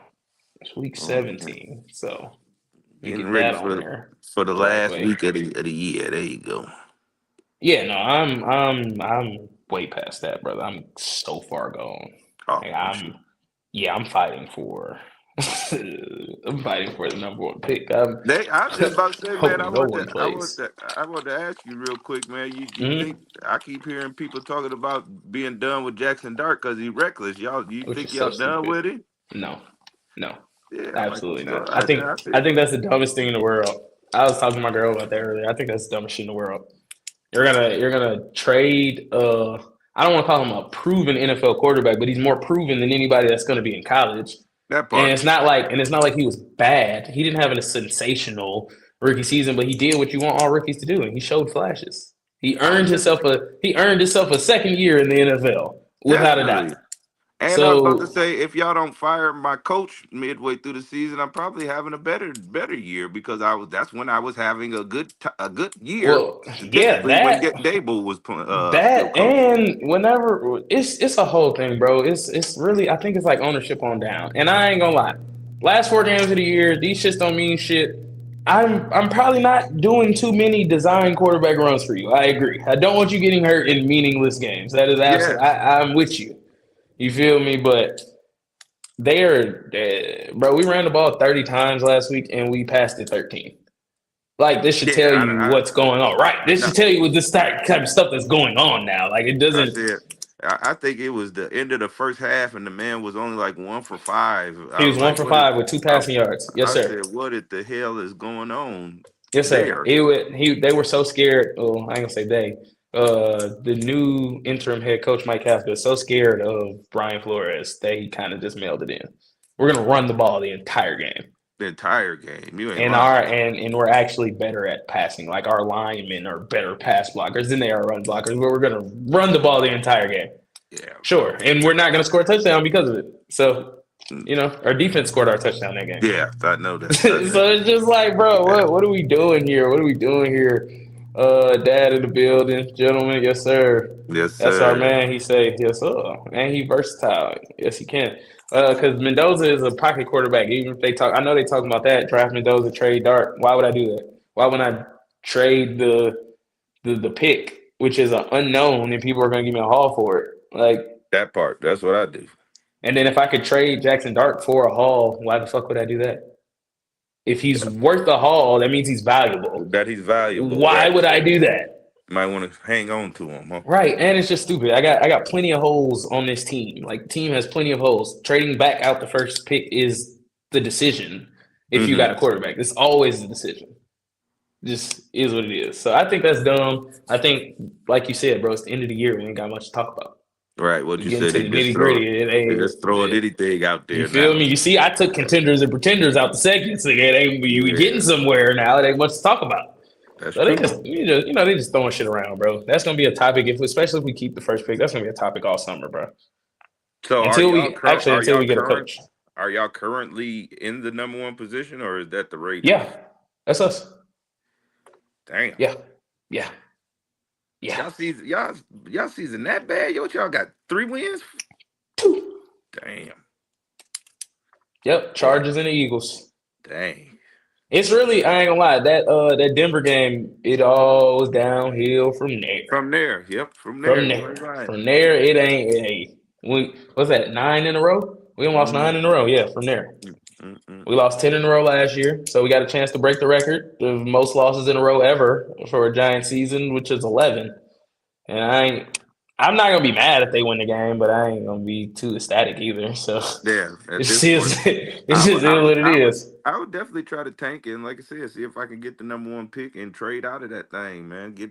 It's week okay. 17. So let me Getting get ready that on for there the the right last way. week of the year. There you go. Yeah, no, I'm way past that, brother. I'm so far gone. Oh, Like, I'm sure. I'm fighting for I'm fighting for the number one pick. I'm I was just about to say, man. hoping no one plays. I want to ask you real quick, man. You think Hmm. I keep hearing people talking about being done with Jackson Dart because he's reckless? You Which think is so y'all done stupid. with it? No, no. Yeah, I like the Absolutely slow. not. I think that's the dumbest thing in the world. I was talking to my girl about that earlier. I think that's the dumbest shit in the world. You're gonna trade I don't want to call him a proven NFL quarterback, but he's more proven than anybody that's gonna be in college. that And part. it's not like he was bad. He didn't have a sensational rookie season, but he did what you want all rookies to do, and he showed flashes. I He earned himself a second year in the NFL without a doubt. definitely. And I was about to So say, if y'all don't fire my coach midway through the season, I'm probably having a better year because that's when I was having a good year well, yeah, statistically when Dable was still that coaching. and whenever it's a whole thing, bro. It's really I think it's like ownership on down. And I ain't gonna lie. Last 4 games of the year, these shits don't mean shit. I'm probably not doing too many design quarterback runs for you. I agree. I don't want you getting hurt in meaningless games. That is absolutely Yes, I'm with you. You feel me? But bro, we ran the ball 30 times last week and we passed it 13. Like this should tell yeah, you what's going on, right? This no, should tell you what this type of stuff that's going on now. Like it I doesn't. said, I think it was the end of the first half, and the man was only like 1 for 5. He I was was one like, for what is? five with two I, passing yards. Yes, I sir. said, what the hell is going on Yes, sir. there? They were so scared. Oh, I ain't gonna say they. The new interim head coach Mike Haskell is so scared of Brian Flores that he kind of just mailed it in. We're gonna run the ball the entire game. The entire game, you ain't And lying. we're actually better at passing. Like our linemen are better pass blockers than they are run blockers. But we're gonna run the ball the entire game. Yeah, Sure. And we're not gonna score a touchdown because of it. So, mm, our defense scored our touchdown that game. yeah, I know that. So it's just like, bro, Yeah. what are we doing here? What are we doing here? Dad in the building, gentlemen, yes, sir. Yes, That's our sir. man. He say, yes, sir. And he versatile. Yes, he can. Because Mendoza is a pocket quarterback. Even if they talk, I know they talking about that. Draft Mendoza, trade Dart. Why would I do that? Why would I trade the pick, which is an unknown, and people are going to give me a haul for it? Like, That part. That's what I do. and then if I could trade Jackson Dart for a haul, why the fuck would I do that? If he's worth the haul, that means he's valuable. That he's valuable. Why Right. would I do that? Might want to hang on to him, huh? Right, and it's just stupid. I got plenty of holes on this team. Like the team has plenty of holes. Trading back out the first pick is the decision. If you got a quarterback, it's always the decision. Just is what it is. So I think that's dumb. I think, like you said, bro, it's the end of the year. We ain't got much to talk about. Right. What You you get said, into the nitty gritty. they just throwing anything out You there feel now. me? You see, I took contenders and pretenders out the segment, so it ain't we getting somewhere now. It ain't much to talk about. That's So true. they just throwing shit around, bro. That's gonna be a topic especially if we keep the first pick. That's gonna be a topic all summer, bro. So Until we get a current? coach. Are y'all currently in the number one position, or is that the Raiders? Yeah, that's us. Damn. Yeah, yeah. Y'all season that bad? Yo, what y'all got 3 wins? 2. Damn. Yep, Chargers and the Eagles. Dang. It's really, I ain't gonna lie, that Denver game, it all was downhill from there. From there, yep. From there, From there, it ain't. What's that? 9 in a row. We lost 9 in a row. Yeah, from there. We lost 10 in a row last year, so we got a chance to break the record of most losses in a row ever for a Giant season, which is 11. And I'm not gonna be mad if they win the game, but I ain't gonna be too ecstatic either. So Yeah, at it's this just point, it's just what it is. I would definitely try to tank it, and like I said, see if I can get the number one pick and trade out of that thing, man. Get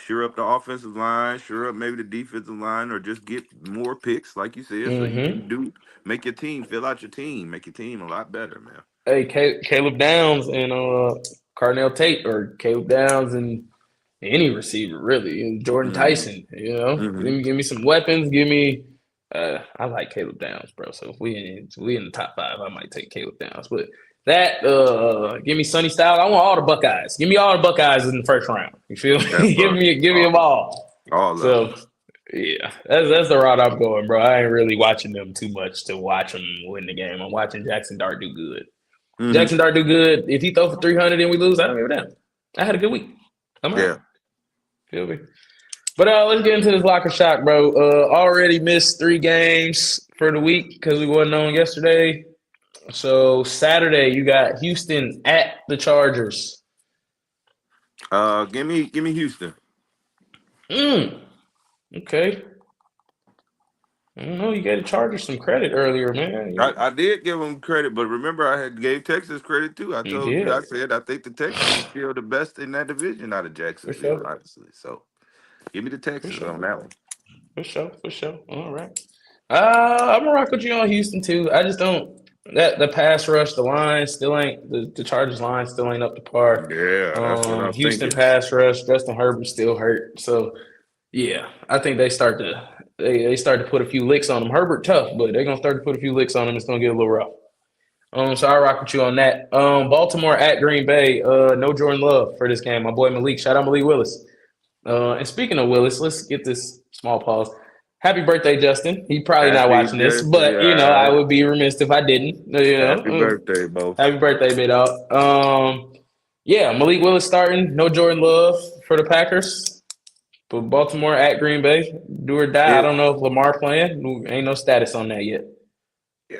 sure up the offensive line, sure up maybe the defensive line, or just get more picks, like you said, so you can make your team, fill out your team, make your team a lot better, man. Hey, Caleb Downs and Carnell Tate, or Caleb Downs and any receiver really, and Jordan Tyson. Give me some weapons. Give me. I like Caleb Downs, bro. So if we in the top 5, I might take Caleb Downs. But that give me Sonny Styles. I want all the Buckeyes. Give me all the Buckeyes in the first round. You feel me? give me them all. All so of them. yeah, that's the route I'm going, bro. I ain't really watching them too much to watch them win the game. I'm watching Jackson Dart do good. Jackson Dart do good. If he throw for 300 and we lose, I don't give a damn. I had a good week. I'm all right. Feel me? But let's get into this locker shock, bro. Already missed 3 games for the week because we wasn't on yesterday. So Saturday you got Houston at the Chargers. Give me Houston. Okay. I don't know. You got to Chargers some credit earlier, man. I did give them credit, but remember I had gave Texas credit too. I You told you, did I said I think the Texans are still the best in that division out of for Jacksonville, sure, honestly. So give me the for Texans sure, on that one. for sure. All right. I'm gonna rock with you on Houston too. I just don't that the pass rush, the line still ain't the Chargers line still ain't up to par. Yeah, that's what I'm Houston thinking. pass rush, Justin Herbert still hurt. So yeah, I think they start to put a few licks on him. Herbert tough, but they're gonna start to put a few licks on him. It's gonna get a little rough. So I rock with you on that. Baltimore at Green Bay. No Jordan Love for this game. My boy Malik. Shout out Malik Willis. And speaking of Willis, let's get this small pause. Happy birthday, Justin. He probably not Happy watching this, birthday, but I would be remiss if I didn't. happy birthday, Bo. Happy birthday, big dog. Yeah, Malik Willis starting. No Jordan Love for the Packers. But Baltimore at Green Bay, do or die. I It, don't know if Lamar playing. Ain't no status on that yet.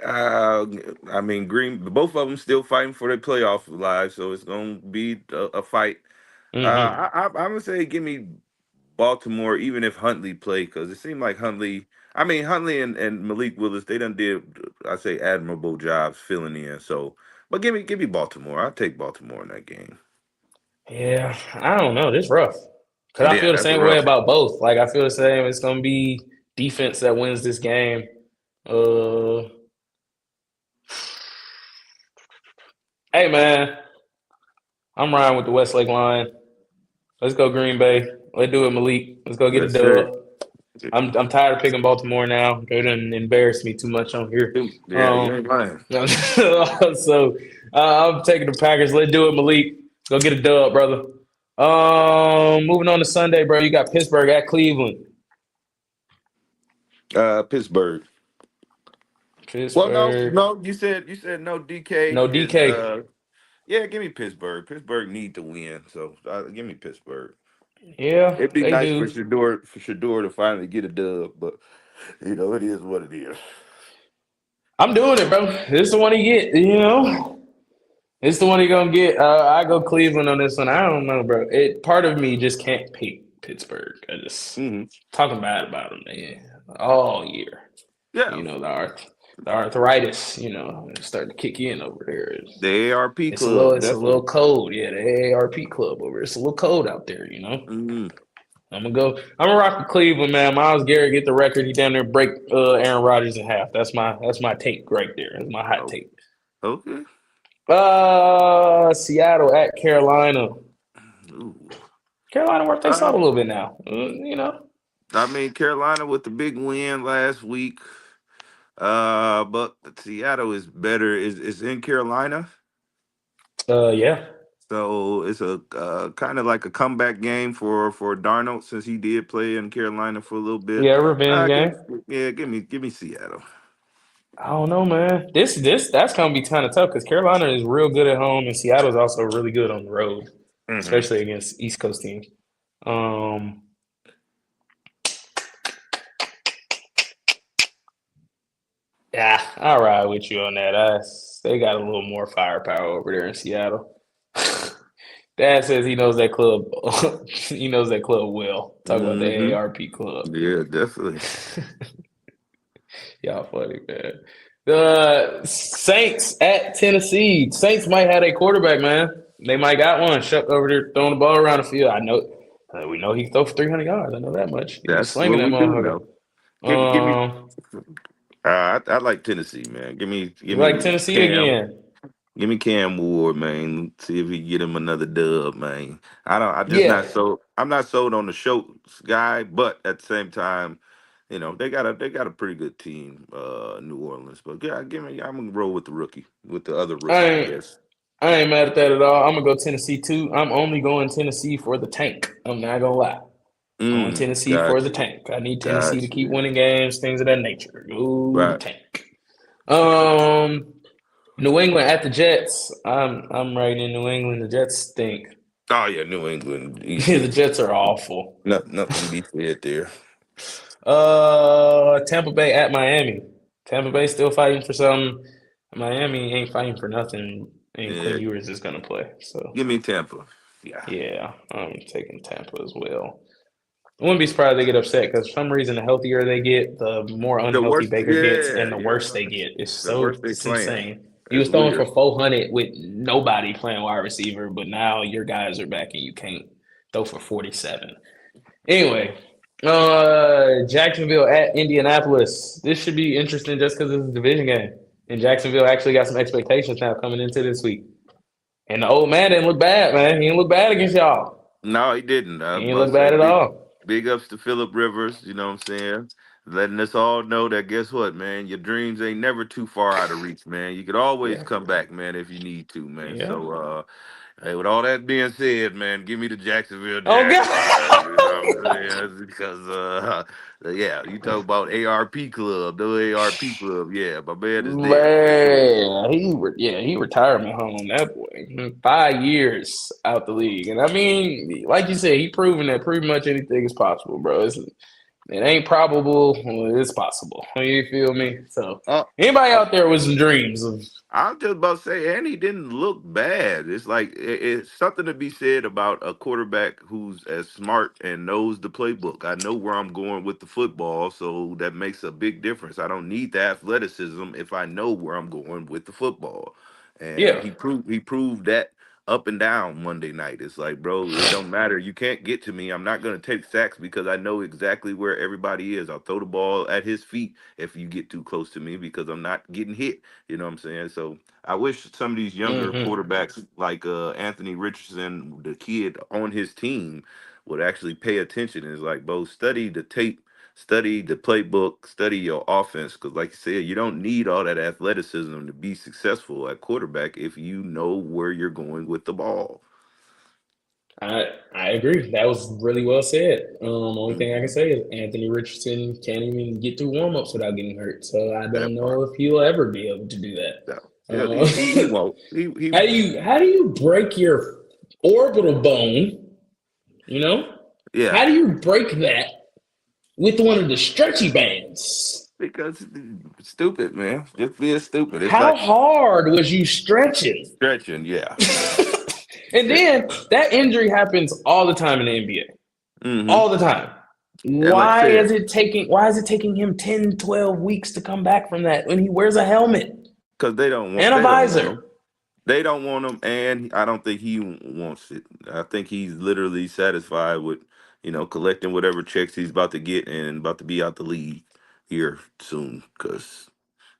uh, I mean, both of them still fighting for their playoff lives, so it's gonna be a fight. Mm-hmm. I'm gonna say give me Baltimore, even if Huntley played, because it seemed like Huntley and Malik Willis, they done did, I say, admirable jobs filling in. So, but give me Baltimore. I'll take Baltimore in that game. Yeah, I don't know. This rough. Cause I Yeah, feel the that's same way rough. about both. Like I feel the same. It's gonna be defense that wins this game. Uh, hey man, I'm riding with the Westlake line. Let's go Green Bay. Let's do it, Malik. Let's go get a That's it. dub. I'm tired of picking Baltimore now. They didn't embarrass me too much on here. Yeah, you ain't lying. So I'm taking the Packers. Let's do it, Malik. Go get a dub, brother. Moving on to Sunday, bro. You got Pittsburgh at Cleveland. Pittsburgh. Well, no, Pittsburgh. no. You said no. DK No is DK. yeah. Give me Pittsburgh. Pittsburgh need to win, so give me Pittsburgh. Yeah, It'd be they nice do. For Shador to finally get a dub, but it is what it is. I'm doing it, bro. This is the one he get. It's the one he gonna get. I go Cleveland on this one. I don't know, bro. Part of me just can't pick Pittsburgh. I just Hmm. talking bad about them, man, all year. Yeah, The arthritis, starting to kick in over there. the ARP It's a little, club it's a little definitely. cold. Yeah, the AARP club over. It's a little cold out there. Hmm. I'm gonna rock with Cleveland, man. Miles Garrett get the record. He down there break Aaron Rodgers in half. That's my take right there. That's my hot Oh, take. okay. Seattle at Carolina. Ooh. Carolina worth their salt a Uh, little bit now. I mean Carolina with the big win last week. But Seattle is better. Is in Carolina. Yeah, So it's a kind of like a comeback game for Darnold since he did play in Carolina for a little bit. yeah, revenge Give game. me, yeah, give me Seattle. I don't know, man. That's gonna be kind of tough because Carolina is real good at home, and Seattle's also really good on the road, Hmm. especially against East Coast teams. Um, yeah, I'll ride with you on that. They got a little more firepower over there in Seattle. Dad says he knows that club. He knows that club well. Talk about the Hmm. AARP club. Yeah, definitely. Y'all funny, man. The Saints at Tennessee. Saints might have a quarterback, man. They might got one. Shuck over there throwing the ball around the field. I know. We know he can throw for 300 yards. I know that much. He be That's slinging what that we do motherfucker. know. Give me. Um, I like Tennessee, man. Give me you give like me Tennessee Cam. again? Give me Cam Ward, man. See if he can get him another dub, man. I don't. I just Yeah. not so. I'm not sold on the Schultz guy, but at the same time, they got a pretty good team, New Orleans. But yeah, give me. I'm gonna roll with the rookie, with the other I rookie, I ain't guess. I ain't mad at that at all. I'm gonna go Tennessee too. I'm only going Tennessee for the tank. I'm not gonna lie. Going Tennessee for the Gotcha, tank. I need Tennessee to keep gotcha. winning games, things of that nature. Go the Right. tank. Um, New England at the Jets. I'm right in New England. The Jets stink. Oh yeah, New England The easily. Jets are awful. Nothing to be said there. Tampa Bay at Miami. Tampa Bay still fighting for something. Miami ain't fighting for nothing. And Quinn Yeah, Ewers is gonna play. So give me Tampa. Yeah. yeah, I'm taking Tampa as well. I wouldn't be surprised if they get upset because for some reason, the healthier they get, the more The unhealthy worst, Baker gets, yeah, and the worse yeah. they get. The worst they It's playing. insane. You It's was throwing for weird. 400 with nobody playing wide receiver, but now your guys are back and you can't throw for 47. Anyway, Jacksonville at Indianapolis. This should be interesting just because it's a division game, and Jacksonville actually got some expectations now coming into this week. And the old man didn't look bad, man. He didn't look bad against y'all. No, he didn't. I He was didn't about look to say bad at all. big ups to Philip Rivers. You know what I'm saying? Letting us all know that guess what, man, your dreams ain't never too far out of reach, man. You could always Yeah. come back, man, if you need to, man. Yeah. So, hey, with all that being said, man, give me the Jacksonville Oh Jaguars. You know what I'm God. saying? Because, yeah, you talk about ARP club, the ARP club. Yeah, my man is there for sure. Man, he retirement home. That boy, 5 years out the league, and I mean, like you said, he proven that pretty much anything is possible, bro. It ain't probable, well, it's possible. You feel me? So, Uh, anybody uh, out there with some dreams of, I'm just about to say, and he didn't look bad. It's like it's something to be said about a quarterback who's as smart and knows the playbook. I know where I'm going with the football, so that makes a big difference. I don't need the athleticism if I know where I'm going with the football. And yeah, he proved that up and down Monday night. It's like, bro, it don't matter. You can't get to me. I'm not gonna take sacks because I know exactly where everybody is. I'll throw the ball at his feet if you get too close to me because I'm not getting hit. You know what I'm saying? So I wish some of these younger hmm quarterbacks like Anthony Richardson, the kid on his team, would actually pay attention. It's like, bro, study the tape, study the playbook, study your offense. Because, like you said, you don't need all that athleticism to be successful at quarterback if you know where you're going with the ball. I agree. That was really well said. Only thing I can Mhm. say is Anthony Richardson can't even get through warmups without getting hurt. So I don't That part. know if he'll ever be able to do that. So, yeah, he won't. He How do you break your orbital bone? You know, yeah. how do you break that with one of the stretchy bands? Because stupid, man. Just being stupid. It's How like hard was you stretching? stretching, yeah. And then that injury happens all the time in the NBA. Mm-hmm. All the time. And like I said, Why is it taking him 10, 12 weeks to come back from that when he wears a helmet because and a they don't want him. visor? They don't want him, and I don't think he wants it. I think he's literally satisfied with, collecting whatever checks he's about to get and about to be out the league here soon. Because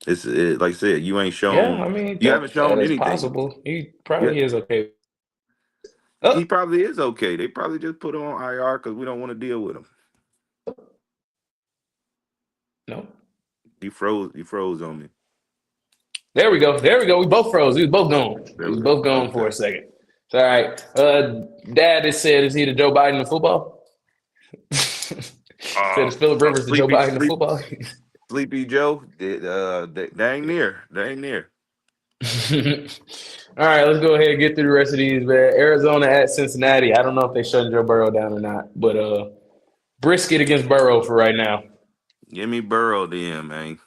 like I said, Yeah, I mean you haven't that shown is anything. possible. He Yeah, probably is okay. he Oh, probably is okay. They probably just put him on IR because we don't want to deal with him. no. He froze. He froze on me. There we go. There we go. We both froze. We was both gone. There We was we go. both gone for Okay. a second. It's all right. Dad has said, is he the Joe Biden of football? Said, is Philip So Rivers the Joe Biden of football? Sleepy Joe. Dang near. Dang near. All right, let's go ahead and get through the rest of these, man. Arizona at Cincinnati. I don't know if they shutting Joe Burrow down or not, but brisket against Burrow for right now. Give me Burrow then, man.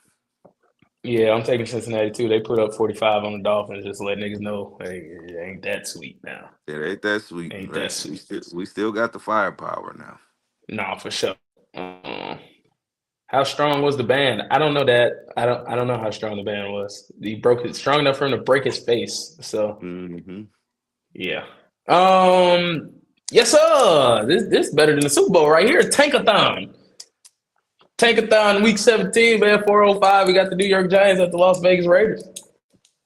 Yeah, I'm taking Cincinnati too. They put up 45 on the Dolphins, just to let niggas know, hey, it ain't that sweet now. It ain't that sweet, Ain't man. that We sweet. still we still got the firepower now. No, for sure. How strong was the band? I don't know that. I don't know how strong the band was. He broke it strong enough for him to break his face. So Mm-hmm. yeah. Yes, sir. This better than the Super Bowl right here. Tankathon. Tankathon week 17, man. 405. We got the New York Giants at the Las Vegas Raiders.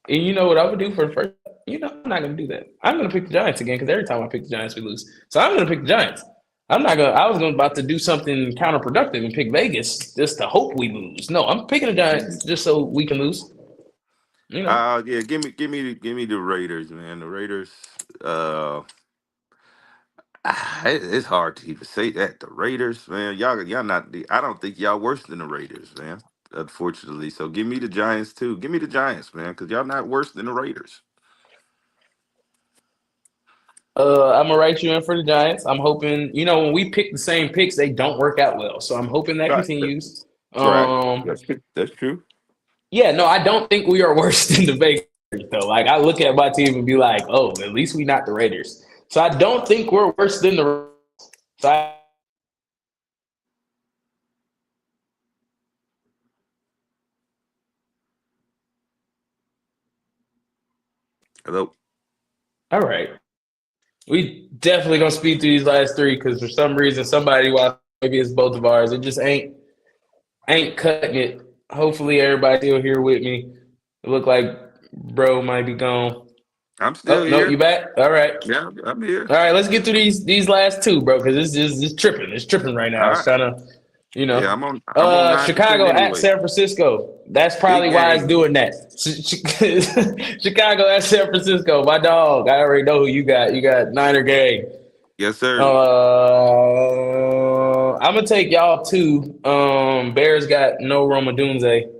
And you know what I would do for the first? I'm not gonna do that. I'm gonna pick the Giants again because every time I pick the Giants, we lose. So I'm gonna pick the Giants. I'm not gonna. I was about to do something counterproductive and pick Vegas just to hope we lose. No, I'm picking the Giants just so we can lose. You know. Yeah, give me the Raiders, man. The Raiders. Uh, it's hard to even say that. The Raiders, man. Y'all not. I don't think y'all worse than the Raiders, man. Unfortunately, so give me the Giants too. Give me the Giants, man, because y'all not worse than the Raiders. I'm gonna write you in for the Giants. I'm hoping. When we pick the same picks, they don't work out well. So I'm hoping that Right. continues. Right. Um, That's true. yeah, no, I don't think we are worse than the Vegas though. Like I look at my team and be like, oh, at least we not the Raiders. So I don't think we're worse than the. So Hello. All right. We definitely gonna speed through these last three because for some reason somebody, well, maybe it's both of ours, it just ain't cutting it. Hopefully everybody still here with me. It look like bro might be gone. I'm still Oh no, you here. back? All right. Yeah, I'm here. All right, let's get through these last two, bro, because it's tripping. It's tripping right All now. It's right. trying to, you Yeah, know. I'm on 9% Chicago at anyway. San Francisco. That's Big probably why it's game. doing that. Chicago at San Francisco. My dog. I already know who you got. You got Niner gang. Yes, sir. I'm gonna take y'all too. Bears got no Romadunze,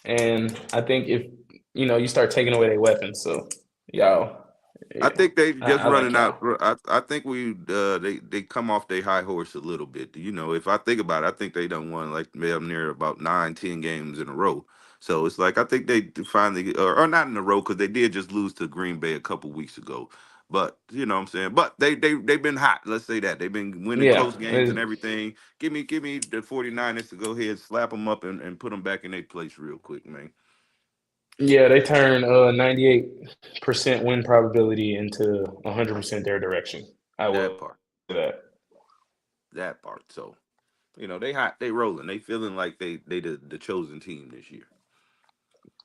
and I think if you start taking away their weapons, so y'all, I yeah, think they just I like running out. y'all. I think they come off their high horse a little bit. If I think about it, I think they done won like near about 9, 10 games in a row. So it's like I think they finally, or not in a row, because they did just lose to Green Bay a couple weeks ago. But you know what I'm saying. But they've been hot. Let's say that they've been winning Yeah, close games and everything. Give me the 49ers to go ahead, slap them up, and put them back in their place real quick, man. yeah, they turn 98% win probability into 100% their direction. I That will part. say that. That part. So. They hot, they rolling, they feeling like they the chosen team this year.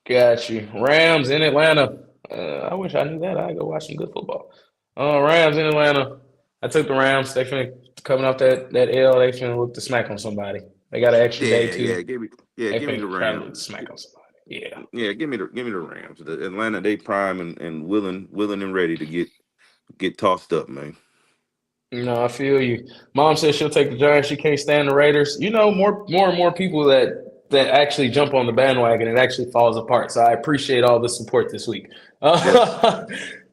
Got you. Rams in Atlanta. I wish I knew that. I'd go watch some good football. Rams in Atlanta. I took the Rams. They finna coming off that L. They finna look to smack on somebody. They got an extra day Yeah, too. yeah, They give me the finna try to look to Rams. smack on somebody. Yeah. Yeah, give me the Rams. The Atlanta, they prime and willing and ready to get tossed up, man. No, I feel you. Mom says she'll take the Giants. She can't stand the Raiders. More and more people that actually jump on the bandwagon. It actually falls apart. So I appreciate all the support this week. Yes.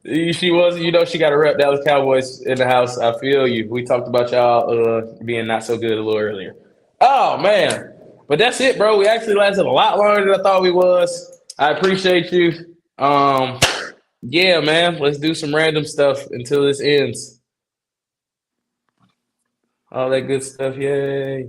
She was, she got a rep Dallas Cowboys in the house. I feel you. We talked about y'all being not so good a little earlier. Oh man, but that's it, bro. We actually lasted a lot longer than I thought we was. I appreciate you. Yeah, man. Let's do some random stuff until this ends. All that good stuff. Yay.